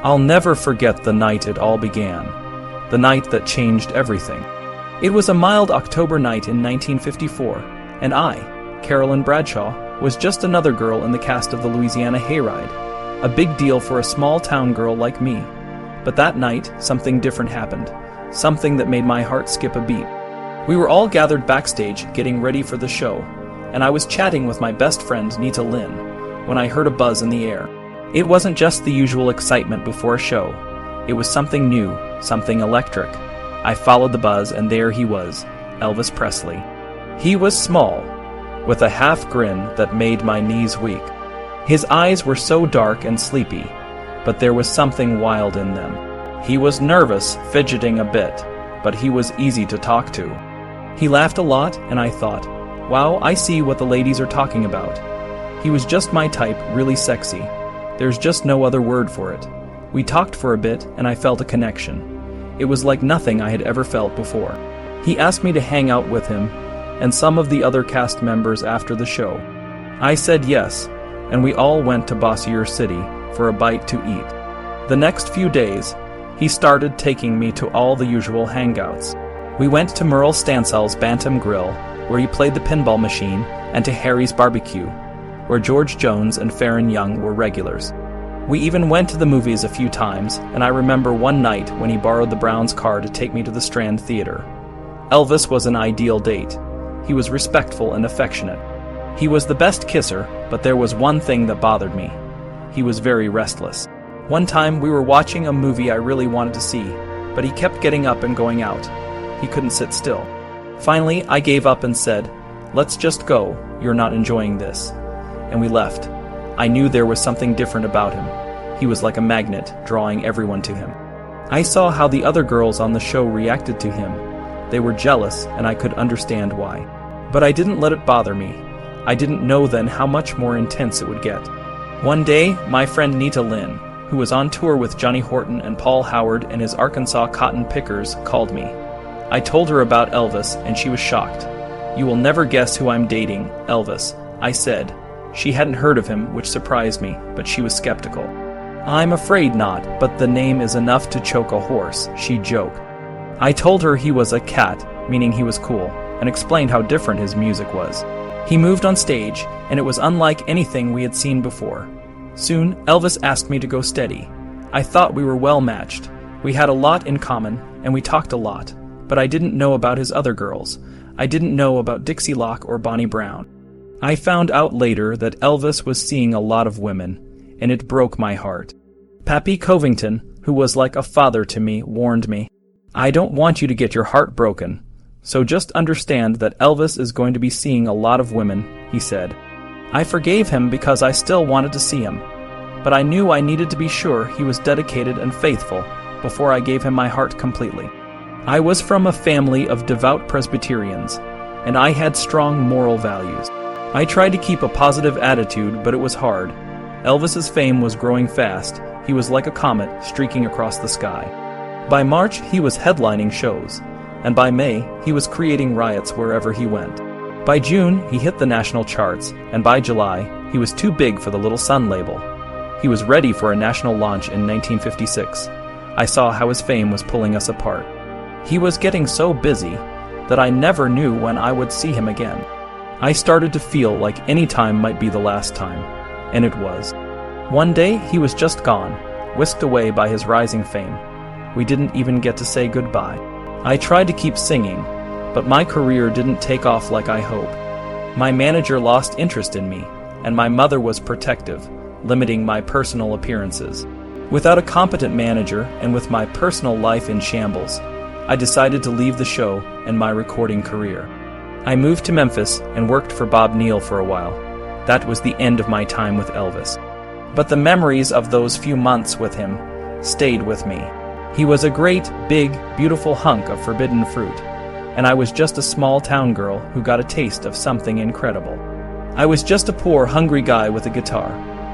I'll never forget the night it all began, the night that changed everything. It was a mild October night in 1954, and I, Carolyn Bradshaw, was just another girl in the cast of the Louisiana Hayride, a big deal for a small-town girl like me. But that night, something different happened, something that made my heart skip a beat. We were all gathered backstage getting ready for the show, and I was chatting with my best friend Nita Lynn when I heard a buzz in the air. It wasn't just the usual excitement before a show. It was something new, something electric. I followed the buzz, and there he was, Elvis Presley. He was small, with a half grin that made my knees weak. His eyes were so dark and sleepy, but there was something wild in them. He was nervous, fidgeting a bit, but he was easy to talk to. He laughed a lot, and I thought, wow, I see what the ladies are talking about. He was just my type, really sexy. There's just no other word for it. We talked for a bit, and I felt a connection. It was like nothing I had ever felt before. He asked me to hang out with him and some of the other cast members after the show. I said yes, and we all went to Bossier City for a bite to eat. The next few days, he started taking me to all the usual hangouts. We went to Merle Stansel's Bantam Grill, where he played the pinball machine, and to Harry's Barbecue, where George Jones and Farron Young were regulars. We even went to the movies a few times, and I remember one night when he borrowed the Browns' car to take me to the Strand Theater. Elvis was an ideal date. He was respectful and affectionate. He was the best kisser, but there was one thing that bothered me. He was very restless. One time we were watching a movie I really wanted to see, but he kept getting up and going out. He couldn't sit still. Finally, I gave up and said, "Let's just go, you're not enjoying this." And we left. I knew there was something different about him. He was like a magnet, drawing everyone to him. I saw how the other girls on the show reacted to him. They were jealous, and I could understand why. But I didn't let it bother me. I didn't know then how much more intense it would get. One day, my friend Nita Lynn, who was on tour with Johnny Horton and Paul Howard and his Arkansas Cotton Pickers, called me. I told her about Elvis, and she was shocked. "You will never guess who I'm dating, Elvis," I said. She hadn't heard of him, which surprised me, but she was skeptical. "I'm afraid not, but the name is enough to choke a horse," she joked. I told her he was a cat, meaning he was cool, and explained how different his music was. He moved on stage, and it was unlike anything we had seen before. Soon, Elvis asked me to go steady. I thought we were well matched. We had a lot in common, and we talked a lot, but I didn't know about his other girls. I didn't know about Dixie Locke or Bonnie Brown. I found out later that Elvis was seeing a lot of women, and it broke my heart. Pappy Covington, who was like a father to me, warned me, "I don't want you to get your heart broken, so just understand that Elvis is going to be seeing a lot of women," he said. I forgave him because I still wanted to see him, but I knew I needed to be sure he was dedicated and faithful before I gave him my heart completely. I was from a family of devout Presbyterians, and I had strong moral values. I tried to keep a positive attitude, but it was hard. Elvis's fame was growing fast. He was like a comet streaking across the sky. By March, he was headlining shows, and by May, he was creating riots wherever he went. By June, he hit the national charts, and by July, he was too big for the Little Sun label. He was ready for a national launch in 1956. I saw how his fame was pulling us apart. He was getting so busy that I never knew when I would see him again. I started to feel like any time might be the last time, and it was. One day, he was just gone, whisked away by his rising fame. We didn't even get to say goodbye. I tried to keep singing, but my career didn't take off like I hoped. My manager lost interest in me, and my mother was protective, limiting my personal appearances. Without a competent manager, and with my personal life in shambles, I decided to leave the show and my recording career. I moved to Memphis and worked for Bob Neal for a while. That was the end of my time with Elvis. But the memories of those few months with him stayed with me. He was a great, big, beautiful hunk of forbidden fruit, and I was just a small town girl who got a taste of something incredible. I was just a poor, hungry guy with a guitar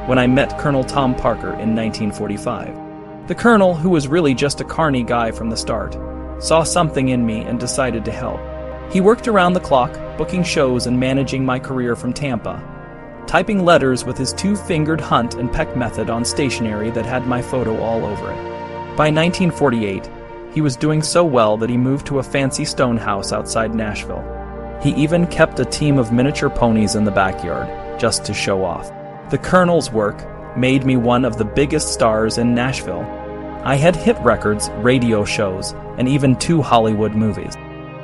when I met Colonel Tom Parker in 1945. The Colonel, who was really just a carny guy from the start, saw something in me and decided to help. He worked around the clock, booking shows and managing my career from Tampa. typing letters with his two-fingered hunt and peck method on stationery that had my photo all over it. By 1948, he was doing so well that he moved to a fancy stone house outside Nashville. He even kept a team of miniature ponies in the backyard, just to show off. The Colonel's work made me one of the biggest stars in Nashville. I had hit records, radio shows, and even 2 Hollywood movies.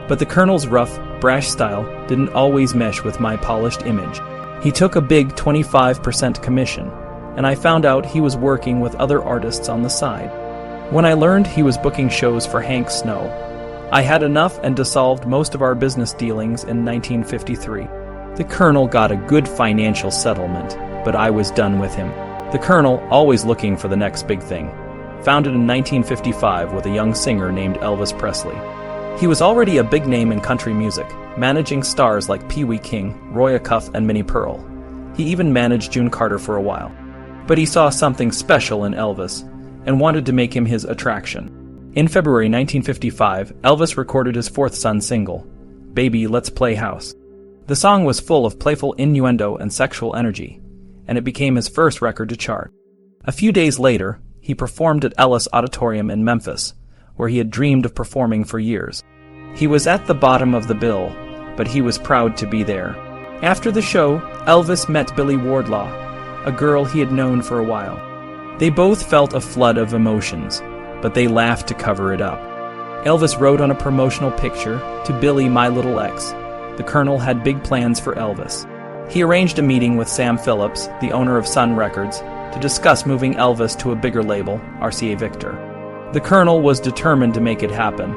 But the Colonel's rough, brash style didn't always mesh with my polished image. He took a big 25% commission, and I found out he was working with other artists on the side. When I learned he was booking shows for Hank Snow, I had enough and dissolved most of our business dealings in 1953. The Colonel got a good financial settlement, but I was done with him. The Colonel, always looking for the next big thing, founded in 1955 with a young singer named Elvis Presley. He was already a big name in country music, managing stars like Pee Wee King, Roy Acuff, and Minnie Pearl. He even managed June Carter for a while. But he saw something special in Elvis and wanted to make him his attraction. In February 1955, Elvis recorded his 4th son single, Baby, Let's Play House. The song was full of playful innuendo and sexual energy, and it became his first record to chart. A few days later, he performed at Ellis Auditorium in Memphis, where he had dreamed of performing for years. He was at the bottom of the bill, but he was proud to be there. After the show, Elvis met Billy Wardlaw, a girl he had known for a while. They both felt a flood of emotions, but they laughed to cover it up. Elvis wrote on a promotional picture, "To Billy, my little ex." The Colonel had big plans for Elvis. He arranged a meeting with Sam Phillips, the owner of Sun Records, to discuss moving Elvis to a bigger label, RCA Victor. The Colonel was determined to make it happen,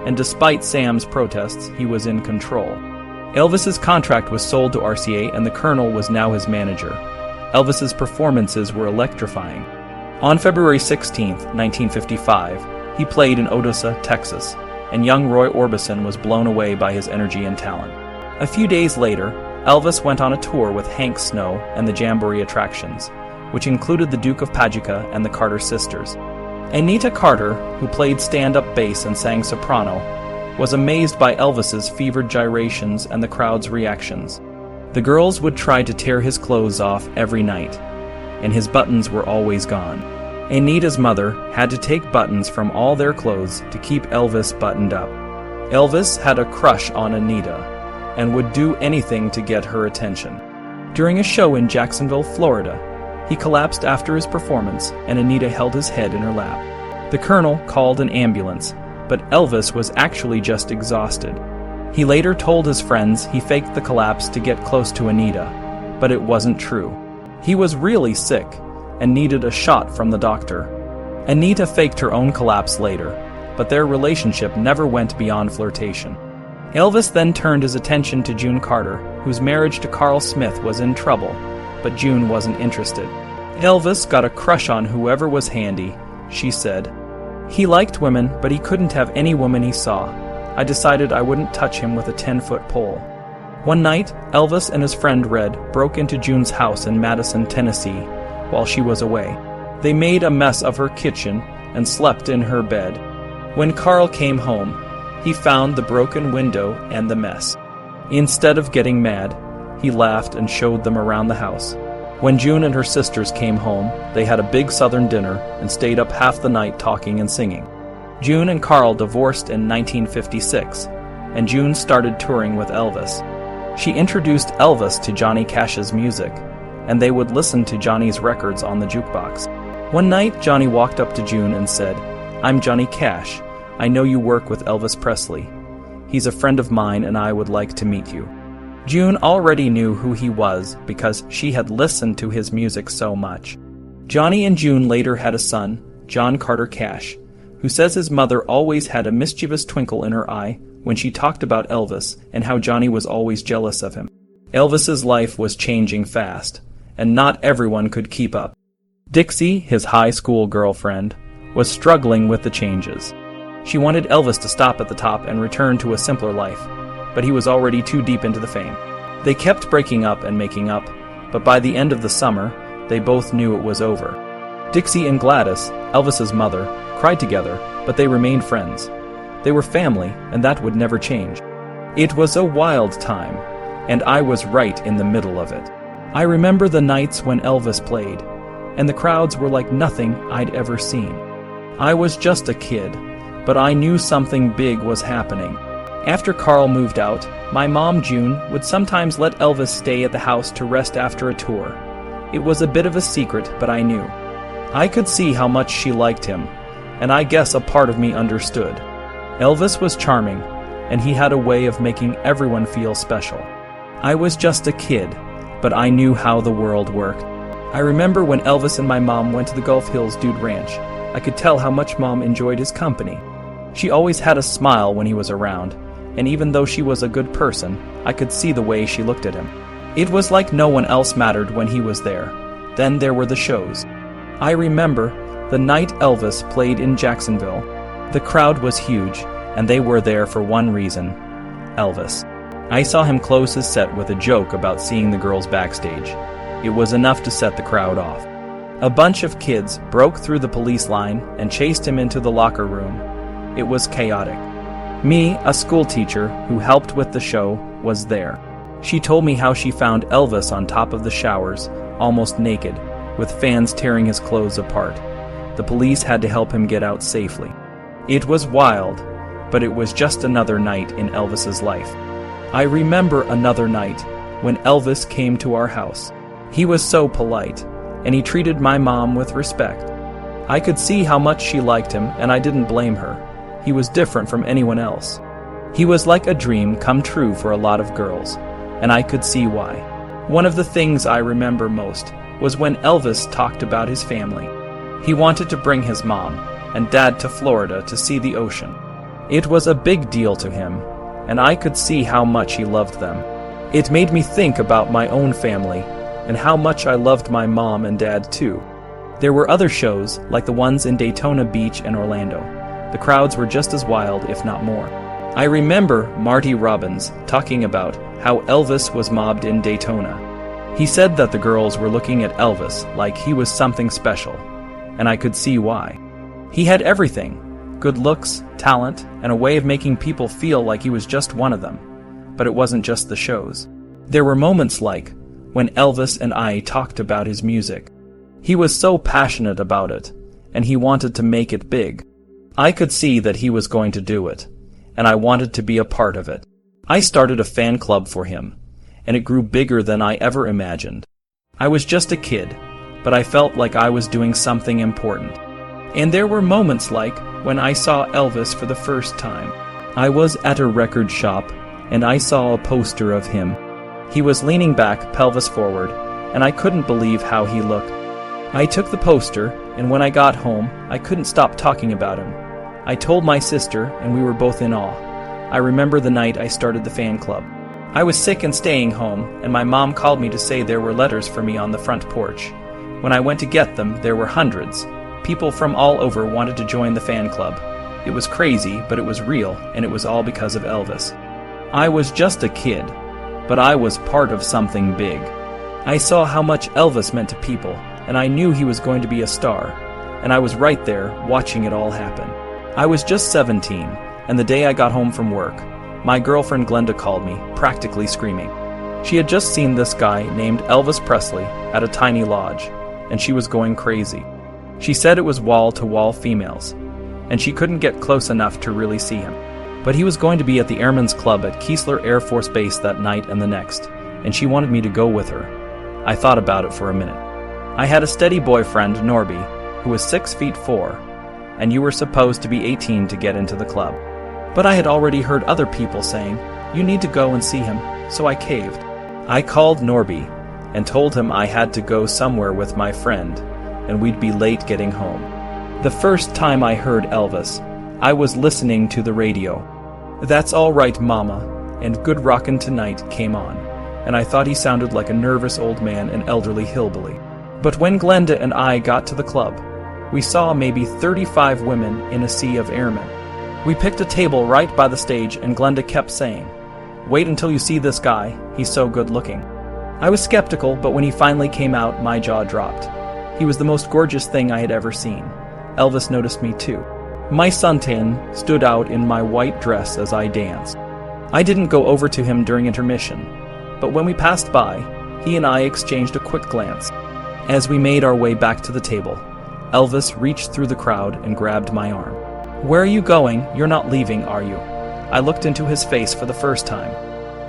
and despite Sam's protests, he was in control. Elvis's contract was sold to RCA, and the Colonel was now his manager. Elvis's performances were electrifying. On February 16, 1955, he played in Odessa, Texas, and young Roy Orbison was blown away by his energy and talent. A few days later, Elvis went on a tour with Hank Snow and the Jamboree Attractions, which included the Duke of Paducah and the Carter sisters. Anita Carter, who played stand-up bass and sang soprano, was amazed by Elvis's fevered gyrations and the crowd's reactions. The girls would try to tear his clothes off every night, and his buttons were always gone. Anita's mother had to take buttons from all their clothes to keep Elvis buttoned up. Elvis had a crush on Anita and would do anything to get her attention. During a show in Jacksonville, Florida, he collapsed after his performance, and Anita held his head in her lap. The Colonel called an ambulance, but Elvis was actually just exhausted. He later told his friends he faked the collapse to get close to Anita, but it wasn't true. He was really sick and needed a shot from the doctor. Anita faked her own collapse later, but their relationship never went beyond flirtation. Elvis then turned his attention to June Carter, whose marriage to Carl Smith was in trouble, but June wasn't interested. Elvis got a crush on whoever was handy, she said. He liked women, but he couldn't have any woman he saw. I decided I wouldn't touch him with a 10-foot pole. One night, Elvis and his friend Red broke into June's house in Madison, Tennessee, while she was away. They made a mess of her kitchen and slept in her bed. When Carl came home, he found the broken window and the mess. Instead of getting mad, he laughed and showed them around the house. When June and her sisters came home, they had a big Southern dinner and stayed up half the night talking and singing. June and Carl divorced in 1956, and June started touring with Elvis. She introduced Elvis to Johnny Cash's music, and they would listen to Johnny's records on the jukebox. One night, Johnny walked up to June and said, "I'm Johnny Cash. I know you work with Elvis Presley. He's a friend of mine and I would like to meet you." June already knew who he was because she had listened to his music so much. Johnny and June later had a son, John Carter Cash, who says his mother always had a mischievous twinkle in her eye when she talked about Elvis and how Johnny was always jealous of him. Elvis's life was changing fast, and not everyone could keep up. Dixie, his high school girlfriend, was struggling with the changes. She wanted Elvis to stop at the top and return to a simpler life, but he was already too deep into the fame. They kept breaking up and making up, but by the end of the summer, they both knew it was over. Dixie and Gladys, Elvis's mother, cried together, but they remained friends. They were family, and that would never change. It was a wild time, and I was right in the middle of it. I remember the nights when Elvis played, and the crowds were like nothing I'd ever seen. I was just a kid, but I knew something big was happening. After Carl moved out, my mom, June, would sometimes let Elvis stay at the house to rest after a tour. It was a bit of a secret, but I knew. I could see how much she liked him, and I guess a part of me understood. Elvis was charming, and he had a way of making everyone feel special. I was just a kid, but I knew how the world worked. I remember when Elvis and my mom went to the Gulf Hills Dude Ranch. I could tell how much Mom enjoyed his company. She always had a smile when he was around, and even though she was a good person, I could see the way she looked at him. It was like no one else mattered when he was there. Then there were the shows. I remember the night Elvis played in Jacksonville. The crowd was huge, and they were there for one reason: Elvis. I saw him close his set with a joke about seeing the girls backstage. It was enough to set the crowd off. A bunch of kids broke through the police line and chased him into the locker room. It was chaotic. Me, a school teacher who helped with the show, was there. She told me how she found Elvis on top of the showers, almost naked, with fans tearing his clothes apart. The police had to help him get out safely. It was wild, but it was just another night in Elvis's life. I remember another night when Elvis came to our house. He was so polite, and he treated my mom with respect. I could see how much she liked him, and I didn't blame her. He was different from anyone else. He was like a dream come true for a lot of girls, and I could see why. One of the things I remember most was when Elvis talked about his family. He wanted to bring his mom and dad to Florida to see the ocean. It was a big deal to him, and I could see how much he loved them. It made me think about my own family and how much I loved my mom and dad too. There were other shows, like the ones in Daytona Beach and Orlando. The crowds were just as wild, if not more. I remember Marty Robbins talking about how Elvis was mobbed in Daytona. He said that the girls were looking at Elvis like he was something special, and I could see why. He had everything: good looks, talent, and a way of making people feel like he was just one of them. But it wasn't just the shows. There were moments like when Elvis and I talked about his music. He was so passionate about it, and he wanted to make it big. I could see that he was going to do it, and I wanted to be a part of it. I started a fan club for him, and it grew bigger than I ever imagined. I was just a kid, but I felt like I was doing something important. And there were moments like when I saw Elvis for the first time. I was at a record shop, and I saw a poster of him. He was leaning back, pelvis forward, and I couldn't believe how he looked. I took the poster, and when I got home, I couldn't stop talking about him. I told my sister, and we were both in awe. I remember the night I started the fan club. I was sick and staying home, and my mom called me to say there were letters for me on the front porch. When I went to get them, there were hundreds. People from all over wanted to join the fan club. It was crazy, but it was real, and it was all because of Elvis. I was just a kid, but I was part of something big. I saw how much Elvis meant to people, and I knew he was going to be a star, and I was right there watching it all happen. I was just 17, and the day I got home from work, my girlfriend Glenda called me, practically screaming. She had just seen this guy named Elvis Presley at a tiny lodge, and she was going crazy. She said it was wall-to-wall females, and she couldn't get close enough to really see him. But he was going to be at the Airmen's Club at Keesler Air Force Base that night and the next, and she wanted me to go with her. I thought about it for a minute. I had a steady boyfriend, Norby, who was 6'4", and you were supposed to be 18 to get into the club. But I had already heard other people saying, "You need to go and see him," so I caved. I called Norby and told him I had to go somewhere with my friend, and we'd be late getting home. The first time I heard Elvis, I was listening to the radio. "That's All Right, Mama," and "Good Rockin' Tonight" came on, and I thought he sounded like a nervous old man, an elderly hillbilly. But when Glenda and I got to the club, we saw maybe 35 women in a sea of airmen. We picked a table right by the stage, and Glenda kept saying, "Wait until you see this guy, he's so good looking." I was skeptical, but when he finally came out, my jaw dropped. He was the most gorgeous thing I had ever seen. Elvis noticed me too. My suntan stood out in my white dress as I danced. I didn't go over to him during intermission, but when we passed by, He and I exchanged a quick glance. As we made our way back to the table, Elvis reached through the crowd and grabbed my arm. "Where are you going? You're not leaving, are you?" I looked into his face for the first time.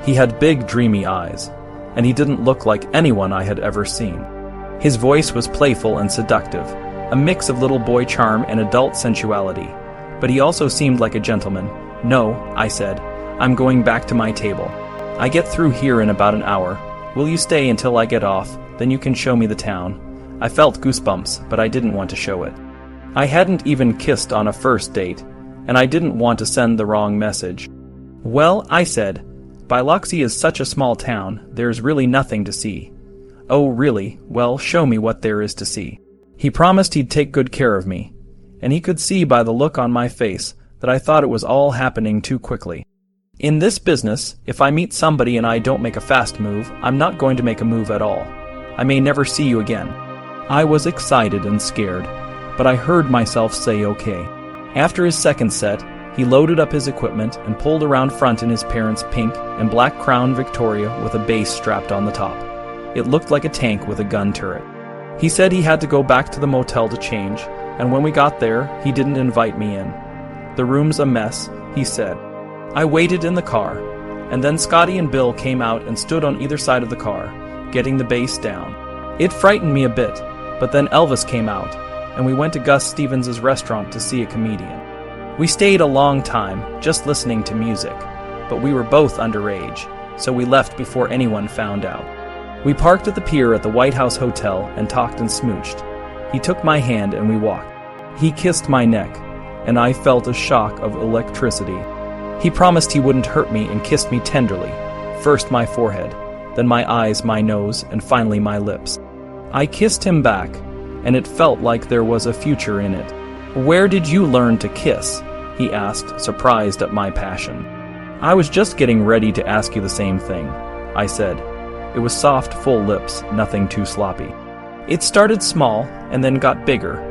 He had big, dreamy eyes, and he didn't look like anyone I had ever seen. His voice was playful and seductive, a mix of little boy charm and adult sensuality, but he also seemed like a gentleman. "No," I said, "I'm going back to my table. I get through here in about an hour. Will you stay until I get off? Then you can show me the town." I felt goosebumps, but I didn't want to show it. I hadn't even kissed on a first date, and I didn't want to send the wrong message. "Well," I said, "Biloxi is such a small town, there's really nothing to see." "Oh, really? Well, show me what there is to see." He promised he'd take good care of me, and he could see by the look on my face that I thought it was all happening too quickly. In this business, if I meet somebody and I don't make a fast move, I'm not going to make a move at all. I may never see you again. I was excited and scared, but I heard myself say okay. After his second set, he loaded up his equipment and pulled around front in his parents' pink and black Crown Victoria with a base strapped on the top. It looked like a tank with a gun turret. He said he had to go back to the motel to change, and when we got there, he didn't invite me in. "The room's a mess," he said. I waited in the car, and then Scotty and Bill came out and stood on either side of the car, getting the bass down. It frightened me a bit, but then Elvis came out, and we went to Gus Stevens' restaurant to see a comedian. We stayed a long time, just listening to music, but we were both underage, so we left before anyone found out. We parked at the pier at the White House Hotel and talked and smooched. He took my hand and we walked. He kissed my neck, and I felt a shock of electricity. He promised he wouldn't hurt me and kissed me tenderly, first my forehead, then my eyes, my nose, and finally my lips. I kissed him back, and it felt like there was a future in it. "Where did you learn to kiss?" he asked, surprised at my passion. "I was just getting ready to ask you the same thing," I said. It was soft, full lips, nothing too sloppy. It started small, and then got bigger,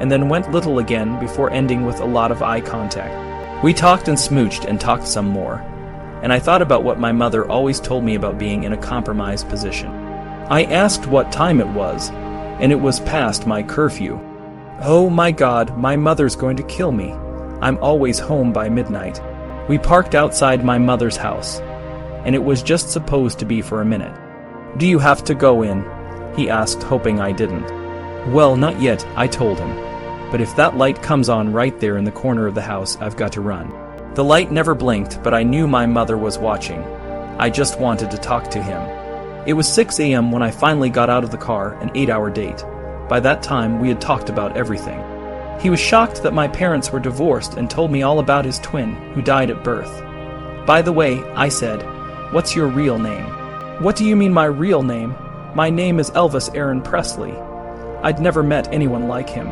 and then went little again before ending with a lot of eye contact. We talked and smooched and talked some more, and I thought about what my mother always told me about being in a compromised position. I asked what time it was, and it was past my curfew. Oh my God, my mother's going to kill me. I'm always home by midnight. We parked outside my mother's house, and it was just supposed to be for a minute. "Do you have to go in?" he asked, hoping I didn't. "Well, not yet," I told him. "But if that light comes on right there in the corner of the house, I've got to run." The light never blinked, but I knew my mother was watching. I just wanted to talk to him. It was 6 a.m. when I finally got out of the car, an 8-hour date. By that time, we had talked about everything. He was shocked that my parents were divorced and told me all about his twin, who died at birth. "By the way," I said, "what's your real name?" "What do you mean my real name? My name is Elvis Aaron Presley." I'd never met anyone like him.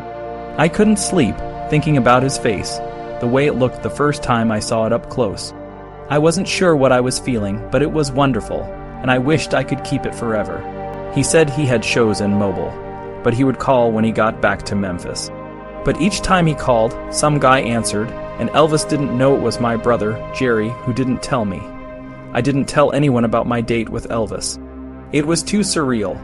I couldn't sleep, thinking about his face, the way it looked the first time I saw it up close. I wasn't sure what I was feeling, but it was wonderful, and I wished I could keep it forever. He said he had shows in Mobile, but he would call when he got back to Memphis. But each time he called, some guy answered, and Elvis didn't know it was my brother, Jerry, who didn't tell me. I didn't tell anyone about my date with Elvis. It was too surreal,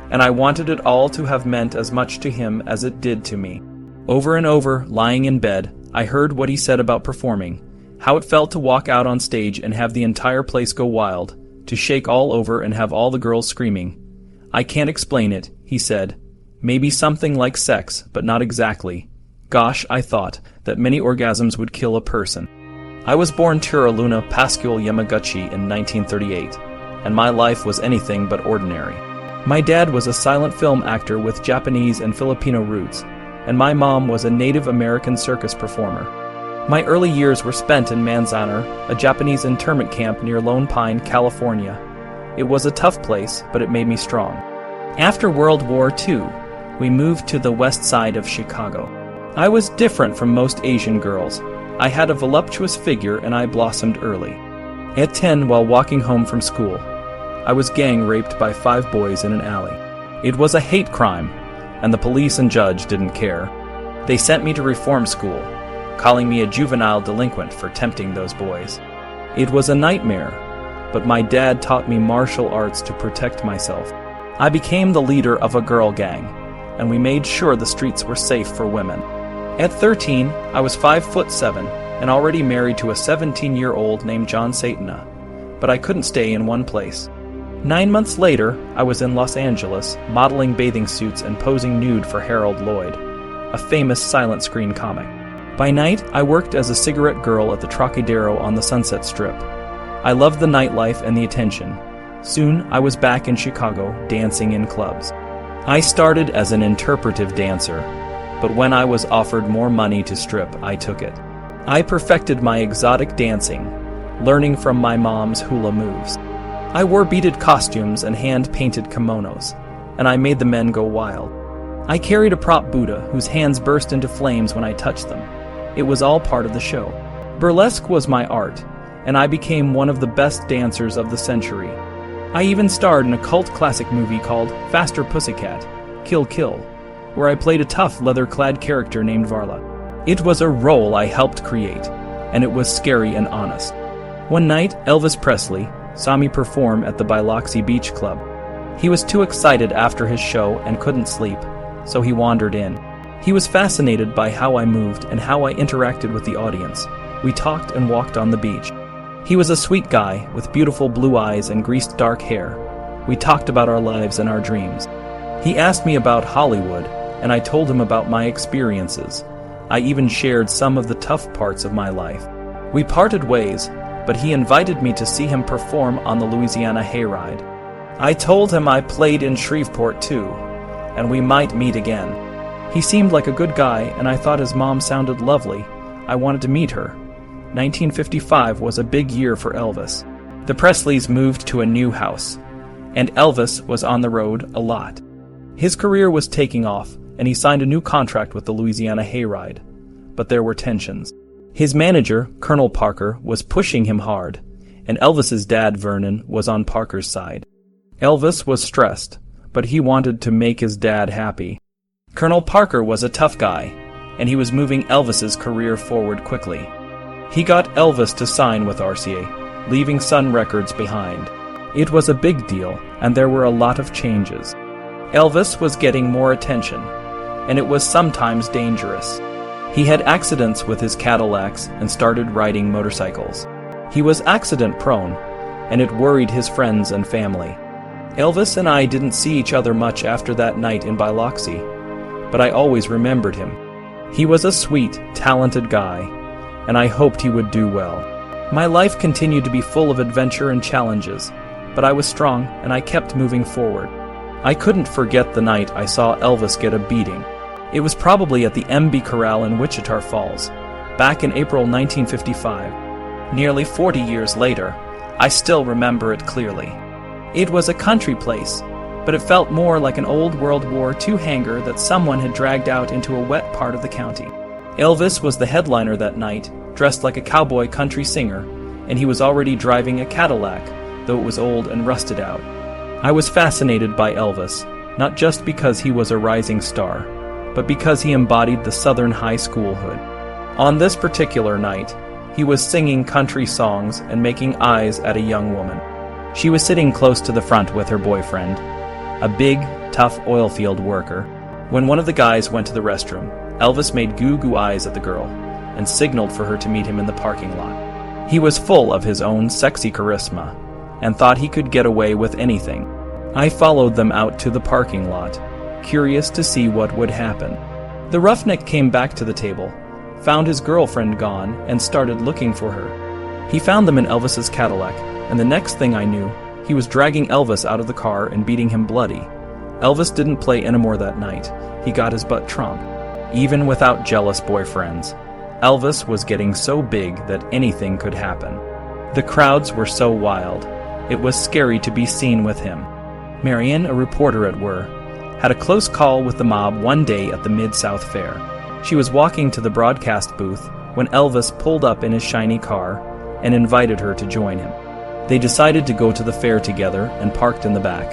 and I wanted it all to have meant as much to him as it did to me. Over and over, lying in bed, I heard what he said about performing, how it felt to walk out on stage and have the entire place go wild, to shake all over and have all the girls screaming. "I can't explain it," he said. "Maybe something like sex, but not exactly." Gosh, I thought that many orgasms would kill a person. I was born Tura Luna Pascual Yamaguchi in 1938, and my life was anything but ordinary. My dad was a silent film actor with Japanese and Filipino roots, and my mom was a Native American circus performer. My early years were spent in Manzanar, a Japanese internment camp near Lone Pine, California. It was a tough place, but it made me strong. After World War II, we moved to the west side of Chicago. I was different from most Asian girls. I had a voluptuous figure and I blossomed early. At 10, while walking home from school, I was gang raped by 5 boys in an alley. It was a hate crime, and the police and judge didn't care. They sent me to reform school, calling me a juvenile delinquent for tempting those boys. It was a nightmare. but my dad taught me martial arts to protect myself. I became the leader of a girl gang, and we made sure the streets were safe for women. At 13, I was 5'7" and already married to a 17-year-old named John Satana, but I couldn't stay in one place. 9 months later, I was in Los Angeles, modeling bathing suits and posing nude for Harold Lloyd, a famous silent screen comic. By night, I worked as a cigarette girl at the Trocadero on the Sunset Strip. I loved the nightlife and the attention. Soon, I was back in Chicago, dancing in clubs. I started as an interpretive dancer, but when I was offered more money to strip, I took it. I perfected my exotic dancing, learning from my mom's hula moves. I wore beaded costumes and hand-painted kimonos, and I made the men go wild. I carried a prop Buddha whose hands burst into flames when I touched them. It was all part of the show. Burlesque was my art, and I became one of the best dancers of the century. I even starred in a cult classic movie called Faster Pussycat, Kill Kill, where I played a tough leather-clad character named Varla. It was a role I helped create, and it was scary and honest. One night, Elvis Presley saw me perform at the Biloxi Beach Club. He was too excited after his show and couldn't sleep, so he wandered in. He was fascinated by how I moved and how I interacted with the audience. We talked and walked on the beach. He was a sweet guy with beautiful blue eyes and greased dark hair. We talked about our lives and our dreams. He asked me about Hollywood, and I told him about my experiences. I even shared some of the tough parts of my life. We parted ways, but he invited me to see him perform on the Louisiana Hayride. I told him I played in Shreveport too, and we might meet again. He seemed like a good guy, and I thought his mom sounded lovely. I wanted to meet her. 1955 was a big year for Elvis. The Presleys moved to a new house, and Elvis was on the road a lot. His career was taking off, and he signed a new contract with the Louisiana Hayride. But there were tensions. His manager, Colonel Parker, was pushing him hard, and Elvis's dad, Vernon, was on Parker's side. Elvis was stressed, but he wanted to make his dad happy. Colonel Parker was a tough guy, and he was moving Elvis's career forward quickly. He got Elvis to sign with RCA, leaving Sun Records behind. It was a big deal, and there were a lot of changes. Elvis was getting more attention, and it was sometimes dangerous. He had accidents with his Cadillacs and started riding motorcycles. He was accident-prone, and it worried his friends and family. Elvis and I didn't see each other much after that night in Biloxi, but I always remembered him. He was a sweet, talented guy, and I hoped he would do well. My life continued to be full of adventure and challenges, but I was strong and I kept moving forward. I couldn't forget the night I saw Elvis get a beating. It was probably at the MB Corral in Wichita Falls, back in April 1955. Nearly 40 years later, I still remember it clearly. It was a country place, but it felt more like an old World War II hangar that someone had dragged out into a wet part of the county. Elvis was the headliner that night, dressed like a cowboy country singer, and he was already driving a Cadillac, though it was old and rusted out. I was fascinated by Elvis, not just because he was a rising star, but because he embodied the Southern high schoolhood. On this particular night, he was singing country songs and making eyes at a young woman. She was sitting close to the front with her boyfriend, a big, tough oil field worker. When one of the guys went to the restroom, Elvis made goo-goo eyes at the girl and signaled for her to meet him in the parking lot. He was full of his own sexy charisma and thought he could get away with anything. I followed them out to the parking lot, curious to see what would happen. The roughneck came back to the table, found his girlfriend gone, and started looking for her. He found them in Elvis's Cadillac, and the next thing I knew, he was dragging Elvis out of the car and beating him bloody. Elvis didn't play anymore that night. He got his butt trumped. Even without jealous boyfriends, Elvis was getting so big that anything could happen. The crowds were so wild. It was scary to be seen with him. Marianne, a reporter at Whir, had a close call with the mob one day at the Mid-South Fair. She was walking to the broadcast booth when Elvis pulled up in his shiny car and invited her to join him. They decided to go to the fair together and parked in the back.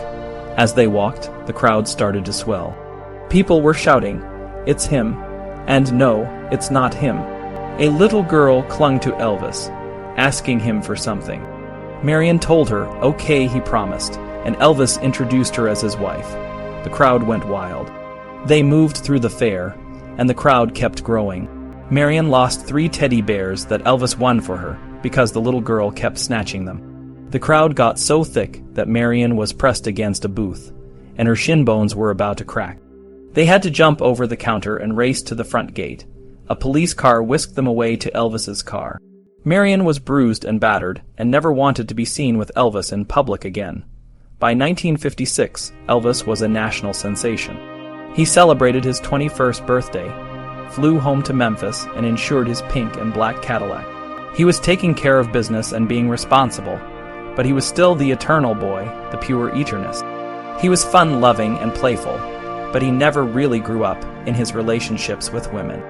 As they walked, the crowd started to swell. People were shouting, "It's him," and "No, it's not him." A little girl clung to Elvis, asking him for something. Marion told her, okay, he promised, and Elvis introduced her as his wife. The crowd went wild. They moved through the fair, and the crowd kept growing. Marion lost 3 teddy bears that Elvis won for her because the little girl kept snatching them. The crowd got so thick that Marion was pressed against a booth, and her shin bones were about to crack. They had to jump over the counter and race to the front gate. A police car whisked them away to Elvis's car. Marion was bruised and battered and never wanted to be seen with Elvis in public again. By 1956, Elvis was a national sensation. He celebrated his 21st birthday, flew home to Memphis, and insured his pink and black Cadillac. He was taking care of business and being responsible, but he was still the eternal boy, the pure eternist. He was fun-loving and playful, but he never really grew up in his relationships with women.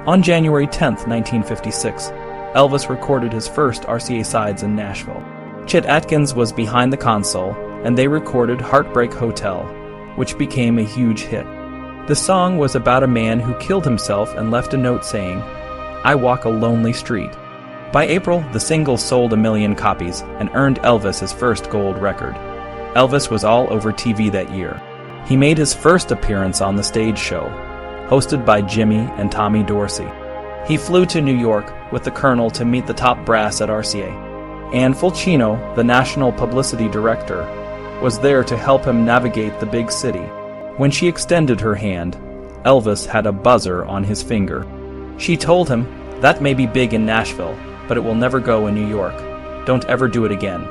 On January 10, 1956, Elvis recorded his first RCA sides in Nashville. Chet Atkins was behind the console, and they recorded Heartbreak Hotel, which became a huge hit. The song was about a man who killed himself and left a note saying, "I walk a lonely street." By April, the single sold 1 million copies and earned Elvis his first gold record. Elvis was all over TV that year. He made his first appearance on The Stage Show, hosted by Jimmy and Tommy Dorsey. He flew to New York with the Colonel to meet the top brass at RCA. Ann Fulcino, the national publicity director, was there to help him navigate the big city. When she extended her hand, Elvis had a buzzer on his finger. She told him, "That may be big in Nashville, but it will never go in New York. Don't ever do it again."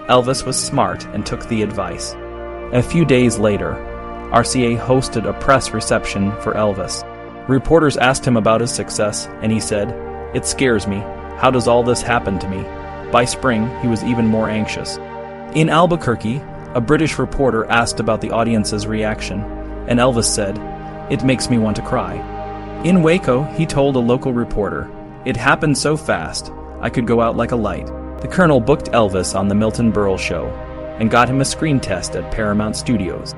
Elvis was smart and took the advice. A few days later, RCA hosted a press reception for Elvis. Reporters asked him about his success, and he said, "It scares me. How does all this happen to me?" By spring, he was even more anxious. In Albuquerque, a British reporter asked about the audience's reaction, and Elvis said, "It makes me want to cry." In Waco, he told a local reporter, "It happened so fast, I could go out like a light." The Colonel booked Elvis on the Milton Berle Show and got him a screen test at Paramount Studios.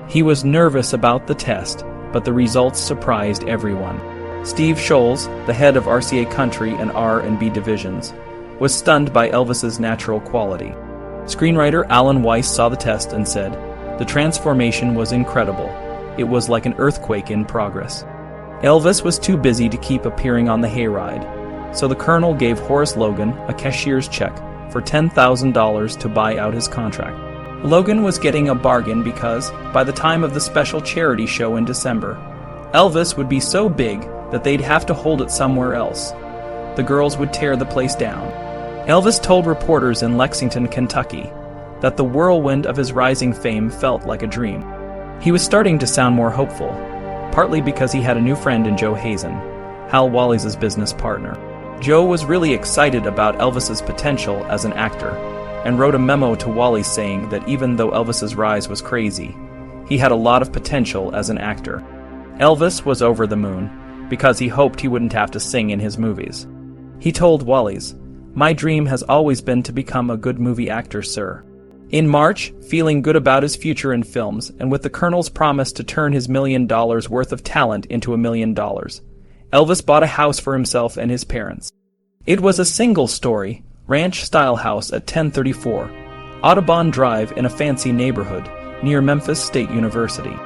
He was nervous about the test, but the results surprised everyone. Steve Scholes, the head of RCA Country and R&B divisions, was stunned by Elvis's natural quality. Screenwriter Alan Weiss saw the test and said, "The transformation was incredible. It was like an earthquake in progress." Elvis was too busy to keep appearing on the Hayride, so the Colonel gave Horace Logan a cashier's check for $10,000 to buy out his contract. Logan was getting a bargain because, by the time of the special charity show in December, Elvis would be so big that they'd have to hold it somewhere else. The girls would tear the place down. Elvis told reporters in Lexington, Kentucky, that the whirlwind of his rising fame felt like a dream. He was starting to sound more hopeful, partly because he had a new friend in Joe Hazen, Hal Wallis' business partner. Joe was really excited about Elvis's potential as an actor, and wrote a memo to Wallis saying that even though Elvis's rise was crazy, he had a lot of potential as an actor. Elvis was over the moon, because he hoped he wouldn't have to sing in his movies. He told Wallis, "My dream has always been to become a good movie actor, sir." In March, feeling good about his future in films, and with the Colonel's promise to turn his $1 million worth of talent into $1 million, Elvis bought a house for himself and his parents. It was a single-story, ranch-style house at 1034 Audubon Drive in a fancy neighborhood near Memphis State University.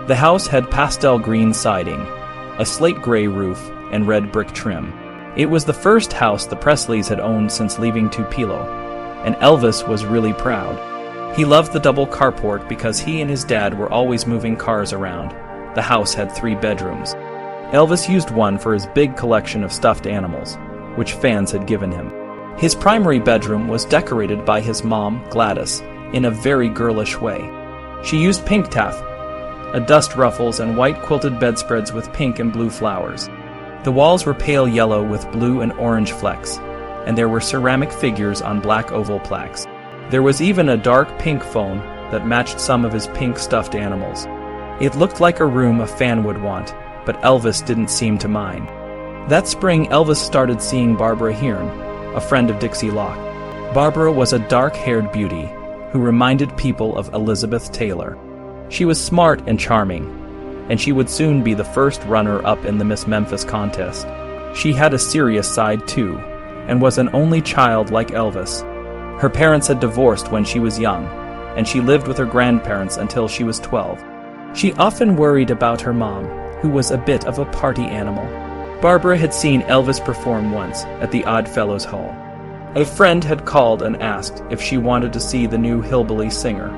The house had pastel green siding, a slate gray roof, and red brick trim. It was the first house the Presleys had owned since leaving Tupelo, and Elvis was really proud. He loved the double carport because he and his dad were always moving cars around. The house had 3 bedrooms. Elvis used one for his big collection of stuffed animals, which fans had given him. His primary bedroom was decorated by his mom, Gladys, in a very girlish way. She used pink taff, a dust ruffles, and white quilted bedspreads with pink and blue flowers. The walls were pale yellow with blue and orange flecks, and there were ceramic figures on black oval plaques. There was even a dark pink phone that matched some of his pink stuffed animals. It looked like a room a fan would want, but Elvis didn't seem to mind. That spring, Elvis started seeing Barbara Hearn, a friend of Dixie Locke. Barbara was a dark-haired beauty who reminded people of Elizabeth Taylor. She was smart and charming, and she would soon be the first runner-up in the Miss Memphis contest. She had a serious side, too, and was an only child like Elvis. Her parents had divorced when she was young, and she lived with her grandparents until she was 12. She often worried about her mom, who was a bit of a party animal. Barbara had seen Elvis perform once at the Odd Fellows Hall. A friend had called and asked if she wanted to see the new hillbilly singer.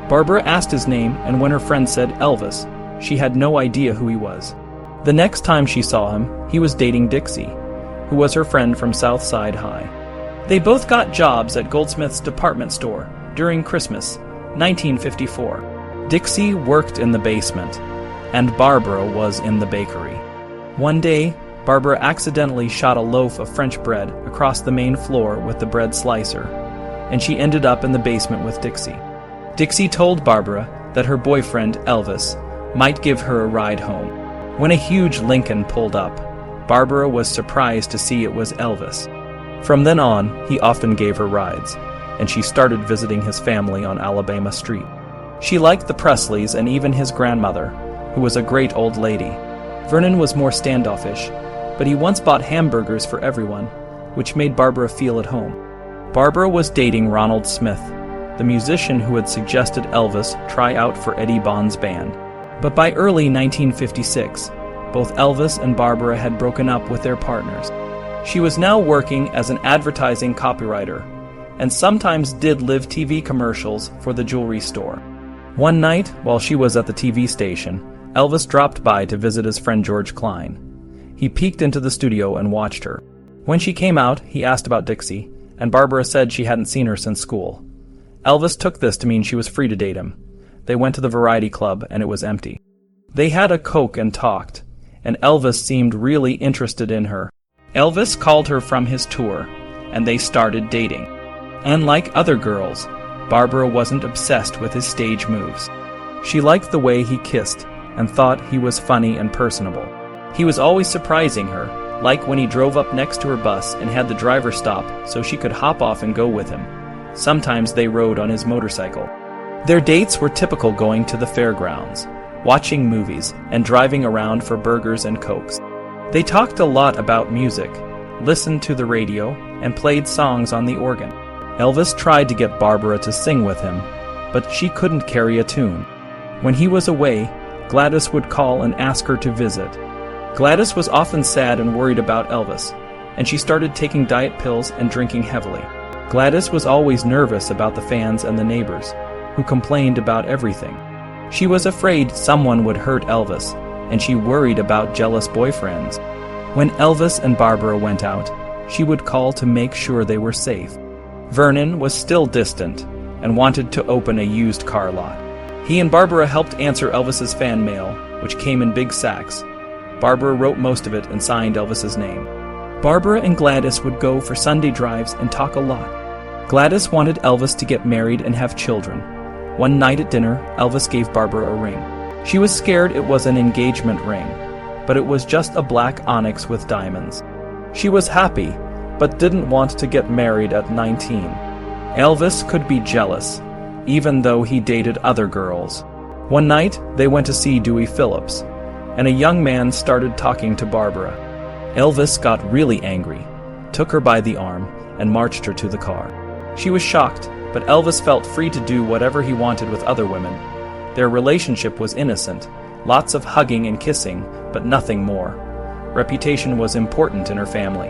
Barbara asked his name, and when her friend said Elvis, she had no idea who he was. The next time she saw him, he was dating Dixie, who was her friend from Southside High. They both got jobs at Goldsmith's department store during Christmas, 1954. Dixie worked in the basement, and Barbara was in the bakery. One day, Barbara accidentally shot a loaf of French bread across the main floor with the bread slicer, and she ended up in the basement with Dixie. Dixie told Barbara that her boyfriend, Elvis, might give her a ride home. When a huge Lincoln pulled up, Barbara was surprised to see it was Elvis. From then on, he often gave her rides, and she started visiting his family on Alabama Street. She liked the Presleys and even his grandmother, who was a great old lady. Vernon was more standoffish, but he once bought hamburgers for everyone, which made Barbara feel at home. Barbara was dating Ronald Smith, the musician who had suggested Elvis try out for Eddie Bond's band. But by early 1956, both Elvis and Barbara had broken up with their partners. She was now working as an advertising copywriter, and sometimes did live TV commercials for the jewelry store. One night, while she was at the TV station, Elvis dropped by to visit his friend George Klein. He peeked into the studio and watched her. When she came out, he asked about Dixie, and Barbara said she hadn't seen her since school. Elvis took this to mean she was free to date him. They went to the variety club, and it was empty. They had a Coke and talked, and Elvis seemed really interested in her. Elvis called her from his tour, and they started dating. Unlike other girls, Barbara wasn't obsessed with his stage moves. She liked the way he kissed, and thought he was funny and personable. He was always surprising her, like when he drove up next to her bus and had the driver stop so she could hop off and go with him. Sometimes they rode on his motorcycle. Their dates were typical, going to the fairgrounds, watching movies, and driving around for burgers and cokes. They talked a lot about music, listened to the radio, and played songs on the organ. Elvis tried to get Barbara to sing with him, but she couldn't carry a tune. When he was away, Gladys would call and ask her to visit. Gladys was often sad and worried about Elvis, and she started taking diet pills and drinking heavily. Gladys was always nervous about the fans and the neighbors, who complained about everything. She was afraid someone would hurt Elvis, and she worried about jealous boyfriends. When Elvis and Barbara went out, she would call to make sure they were safe. Vernon was still distant and wanted to open a used car lot. He and Barbara helped answer Elvis's fan mail, which came in big sacks. Barbara wrote most of it and signed Elvis's name. Barbara and Gladys would go for Sunday drives and talk a lot. Gladys wanted Elvis to get married and have children. One night at dinner, Elvis gave Barbara a ring. She was scared it was an engagement ring, but it was just a black onyx with diamonds. She was happy, but didn't want to get married at 19. Elvis could be jealous, even though he dated other girls. One night, they went to see Dewey Phillips, and a young man started talking to Barbara. Elvis got really angry, took her by the arm, and marched her to the car. She was shocked, but Elvis felt free to do whatever he wanted with other women. Their relationship was innocent, lots of hugging and kissing, but nothing more. Reputation was important in her family.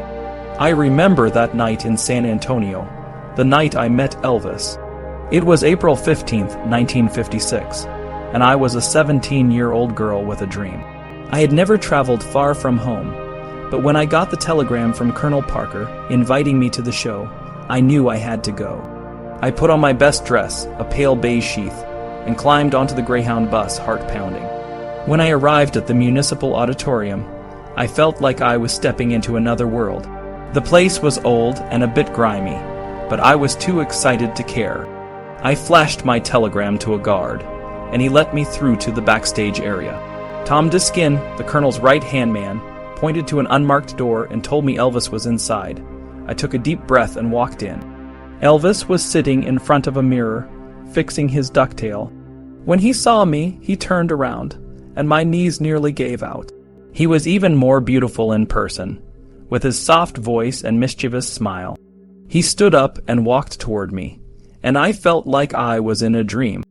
I remember that night in San Antonio, the night I met Elvis. It was April 15th, 1956, and I was a 17-year-old girl with a dream. I had never traveled far from home, but when I got the telegram from Colonel Parker inviting me to the show, I knew I had to go. I put on my best dress, a pale beige sheath, and climbed onto the Greyhound bus, heart pounding. When I arrived at the Municipal Auditorium, I felt like I was stepping into another world. The place was old and a bit grimy, but I was too excited to care. I flashed my telegram to a guard, and he let me through to the backstage area. Tom Diskin, the Colonel's right-hand man, pointed to an unmarked door and told me Elvis was inside. I took a deep breath and walked in. Elvis was sitting in front of a mirror, fixing his ducktail. When he saw me, he turned around, and my knees nearly gave out. He was even more beautiful in person, with his soft voice and mischievous smile. He stood up and walked toward me, and I felt like I was in a dream.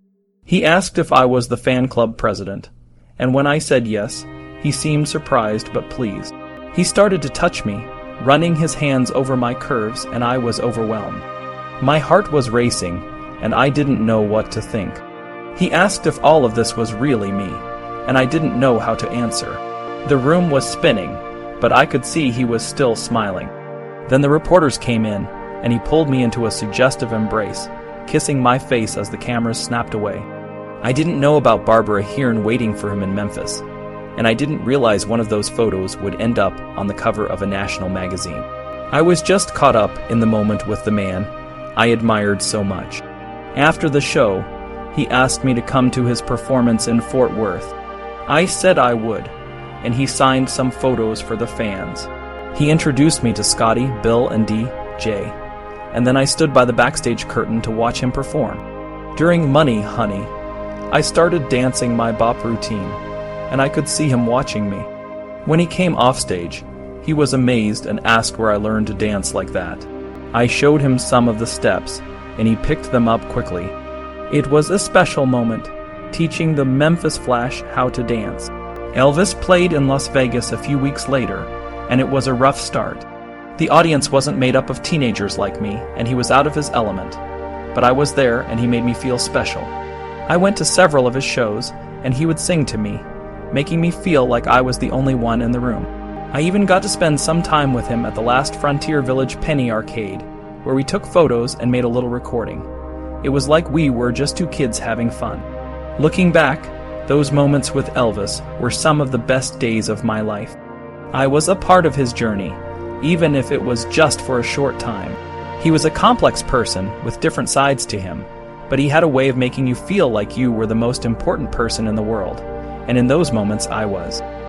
He asked if I was the fan club president, and when I said yes, he seemed surprised but pleased. He started to touch me, running his hands over my curves, and I was overwhelmed. My heart was racing, and I didn't know what to think. He asked if all of this was really me, and I didn't know how to answer. The room was spinning, but I could see he was still smiling. Then the reporters came in, and he pulled me into a suggestive embrace, kissing my face as the cameras snapped away. I didn't know about Barbara Hearn waiting for him in Memphis, and I didn't realize one of those photos would end up on the cover of a national magazine. I was just caught up in the moment with the man I admired so much. After the show, he asked me to come to his performance in Fort Worth. I said I would, and he signed some photos for the fans. He introduced me to Scotty, Bill, and DJ, and then I stood by the backstage curtain to watch him perform. During Money, Honey, I started dancing my bop routine, and I could see him watching me. When he came off stage, he was amazed and asked where I learned to dance like that. I showed him some of the steps, and he picked them up quickly. It was a special moment, teaching the Memphis Flash how to dance. Elvis played in Las Vegas a few weeks later, and it was a rough start. The audience wasn't made up of teenagers like me, and he was out of his element. But I was there, and he made me feel special. I went to several of his shows, and he would sing to me, making me feel like I was the only one in the room. I even got to spend some time with him at the last Frontier Village Penny Arcade, where we took photos and made a little recording. It was like we were just two kids having fun. Looking back, those moments with Elvis were some of the best days of my life. I was a part of his journey, even if it was just for a short time. He was a complex person with different sides to him, but he had a way of making you feel like you were the most important person in the world, and in those moments I was.